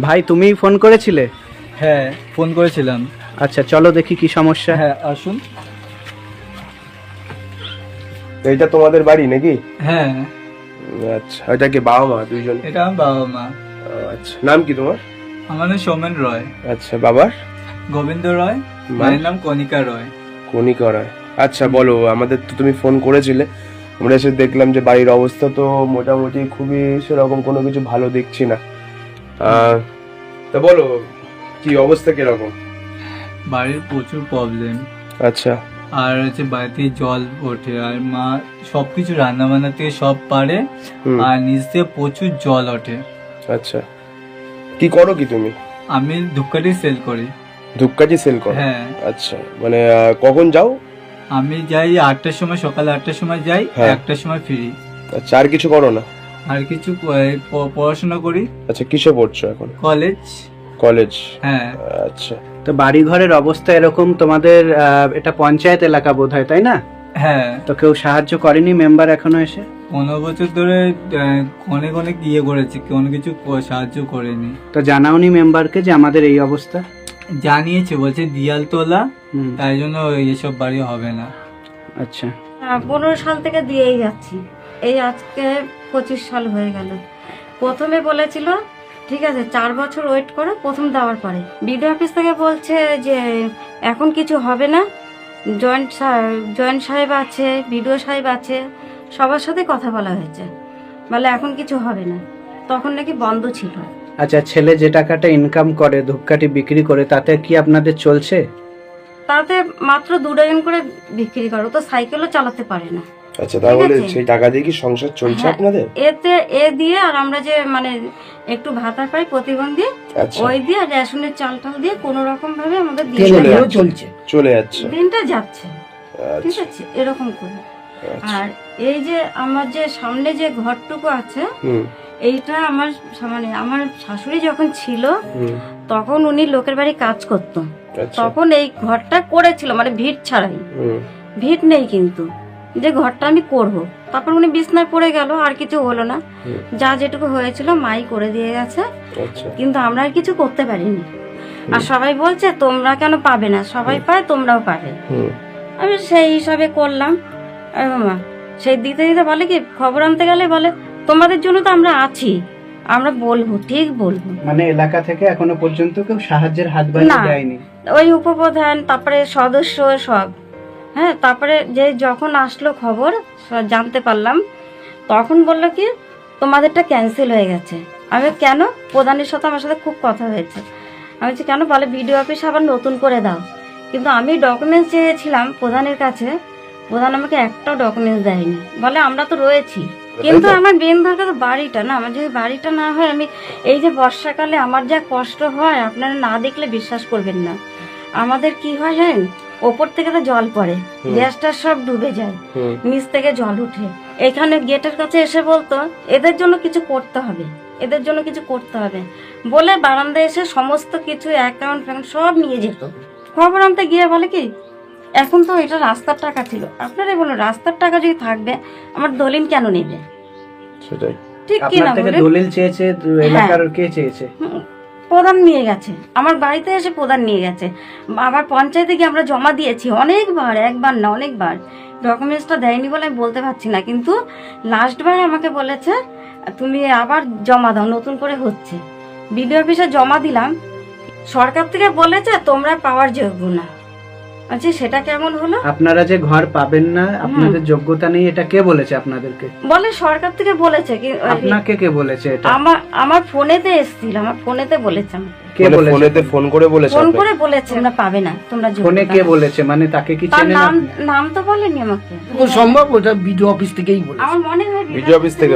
ভাই তুমিই ফোন করেছিলে? হ্যাঁ, ফোন করেছিলাম। আচ্ছা চলো দেখি কি সমস্যা। হ্যাঁ আসুন। এইটা তোমাদের বাড়ি নাকি? হ্যাঁ, আচ্ছা, এটা কি বাবা মা দুইজন? এটা আমার বাবা মা। আচ্ছা, নাম কি তোমার? আমার নাম সৌমেন রয়। আচ্ছা, বাবার? গোবিন্দ রয়। মায়ের নাম কণিকা রয়। কণিকা রায়। আচ্ছা বলো, আমাদের তো তুমি ফোন করেছিলে, আমরা এসে দেখলাম যে বাড়ির অবস্থা তো মোটামুটি খুবই সেরকম কোনো কিছু ভালো দেখছি না। তা বলো কি অবস্থা কিরকম? বাড়ির প্রচুর প্রবলেম। আচ্ছা। আর হচ্ছে বাড়িতে জল ওঠে, আর মা সবকিছু রান্না বান্না থেকে সব পারে, আর নিচ দিয়ে প্রচুর জল ওঠে। আচ্ছা, কি করো কি তুমি? আমি ধূপকাঠি সেল করি। ধূপকাঠি সেল করো? হ্যাঁ। আচ্ছা, মানে কখন যাও? আমি যাই 8টার সময়, সকালে 8টার সময় যাই, হ্যাঁ। 1টার সময় ফিরি। আচ্ছা, আর কিছু করো না? আর কিছু পড়াশোনা করি। আচ্ছা, কিসে পড়ছো এখন? কলেজ। কলেজ? হ্যাঁ। আচ্ছা। তো বাড়ি ঘরের অবস্থা এরকম, তোমাদের এটা পঞ্চায়েত এলাকা বোধহয়, তাই না? হ্যাঁ। তো কেউ সাহায্য করেনি মেম্বার এখনো এসে? 15 বছর ধরে অনেক অনেক ইয়ে করেছি, কোনো কিছু সাহায্য করেনি। তো জানাওনি মেম্বারকে যে আমাদের এই অবস্থা? জানিয়েছে, বলছে দিয়াল তোলা, তাই জন্য এসব বাড়ি হবে না। আচ্ছা। 15 সাল থেকে দিয়েই যাচ্ছি, এই আজকে 25 সাল হয়ে গেল। প্রথমে বলেছিল ঠিক আছে 4 বছর ওয়েট করো, প্রথম দেওয়ার পরে বিডিও অফিস থেকে বলছে যে এখন কিছু হবে না, জয়েন্ট সাহেব আছে, বিডিও সাহেব আছে, সবার সাথে কথা বলা হয়েছে, বলে এখন কিছু হবে না। তখন নাকি বন্ধ ছিল। আচ্ছা, ছেলে যে টাকাটা ইনকাম করে ধূপকাঠি বিক্রি করে, তাতে কি আপনাদের চলছে? তাতে মাত্র 2 ডজন করে বিক্রি করো, তো সাইকেলও চালাতে পারে না। আচ্ছা, তাহলে সেই টাকা দিয়ে কি সংসার চলছে আপনাদের? এ দিয়ে আর আমরা যে মানে একটু ভাতা পাই প্রতিবন্ধী, ওই দিয়ে আর রেশনের চাল টাল দিয়ে কোন রকম ভাবে আমাদের চলে যাচ্ছে, দিনটা যাচ্ছে। ঠিক আছে, এরকম করে। আর এই যে আমার যে সামনে যে ঘরটুকু আছে, এইটা আমার মানে আমার শাশুড়ি যখন ছিল তখন উনি লোকের বাড়ি কাজ করতো, তখন এই ঘরটা করেছিল, মানে ভিট ছাড়াই, ভিট নেই কিন্তু, যে ঘরটা আমি করব। তারপর উনি বিছনায় পড়ে গেল, আর কিছু হলো না, যা যেটুকু হয়েছিল মাই করে দিয়ে গেছে, কিন্তু আমরা আর কিছু করতে পারিনি। আর সবাই বলছে তোমরা কেন পাবে না, সবাই পায় তোমরাও পাবে। আমি সেই হিসাবে করলাম। মা সেই দিতে দিতে বলে কি, খবর আনতে গেলে বলে তোমাদের জন্য তো আমরা আছি, আমরা বলবো, ঠিক বলবো। মানে এলাকা থেকে এখনো পর্যন্ত কেউ সাহায্যের হাত বাড়িয়ে দেয়নি? ওই উপপ্রধান, তারপরে সদস্য সব। হ্যাঁ, তারপরে যে যখন আসলো খবর জানতে পারলাম, তখন বললো কি তোমাদেরটা ক্যান্সেল হয়ে গেছে। আমি কেন? প্রধানের সাথে আমার সাথে খুব কথা হয়েছে। আমি বলছি কেন? বলে বিডিও অফিস আবার নতুন করে দাও। কিন্তু আমি ডকুমেন্টস চেয়েছিলাম প্রধানের কাছে, প্রধান আমাকে একটাও ডকুমেন্টস দেয়নি, বলে আমরা তো রয়েছি। কিন্তু আমার মেন দরকার তো বাড়িটা না, আমার যদি বাড়িটা না হয়, আমি এই যে বর্ষাকালে আমার যা কষ্ট হয় আপনারা না দেখলে বিশ্বাস করবেন না। আমাদের কি হয় জানেন, ওপর থেকে তো জল পড়ে, গ্যাসটা সব ডুবে যায়, নিচ থেকে জল উঠে। এখানে গেটের কাছে এসে বলতো এদের জন্য কিছু করতে হবে, এদের জন্য কিছু করতে হবে বলে বারান্দায় এসে সমস্ত কিছু অ্যাকাউন্ট ফ্যাকাউন্ট সব নিয়ে যেত। খবর আনতে গিয়ে বলে কি এখন তো এটা রাস্তার টাকা ছিল, আপনারাই বলুন রাস্তার টাকা যদি থাকবে আমার দলিল কেন নেবে? সেটাই ঠিক কি না? দলিল চেয়েছে এলাকার কে চেয়েছে? প্রধান নিয়ে গেছে, আমার বাড়িতে এসে প্রধান নিয়ে গেছে। আবার পঞ্চায়েতে গিয়ে আমরা জমা দিয়েছি অনেকবার, একবার না অনেকবার। ডকুমেন্টসটা দেয়নি বলে আমি বলতে পারছি না, কিন্তু লাস্টবার আমাকে বলেছে তুমি আবার জমা দাও, নতুন করে হচ্ছে। বিডিও অফিসে জমা দিলাম, সরকার থেকে বলেছে তোমরা পাওয়ার যোগ্য না। আচ্ছা, সেটা কেমন হলো? আপনারা যে ঘর পাবেন না, আপনাদের যোগ্যতা নেই, এটা কে বলেছে আপনাদেরকে? বলে সরকার থেকে বলেছে। আপনাকে কে বলেছে এটা? আমার ফোনেতে এসেছিল, আমার ফোনেতে বলেছে। কে বলেছে? ফোনেতে ফোন করে বলেছে? ফোন করে বলেছে তোমরা পাবে না, তোমরা ফোনে কে বলেছে? মানে তাকে কি চেনেন আপনি? নাম তো বলেনি আমাকে। সম্ভব ওটা বিডিও অফিস থেকেই বলে। আমার মনে হয় বিডিও অফিস থেকে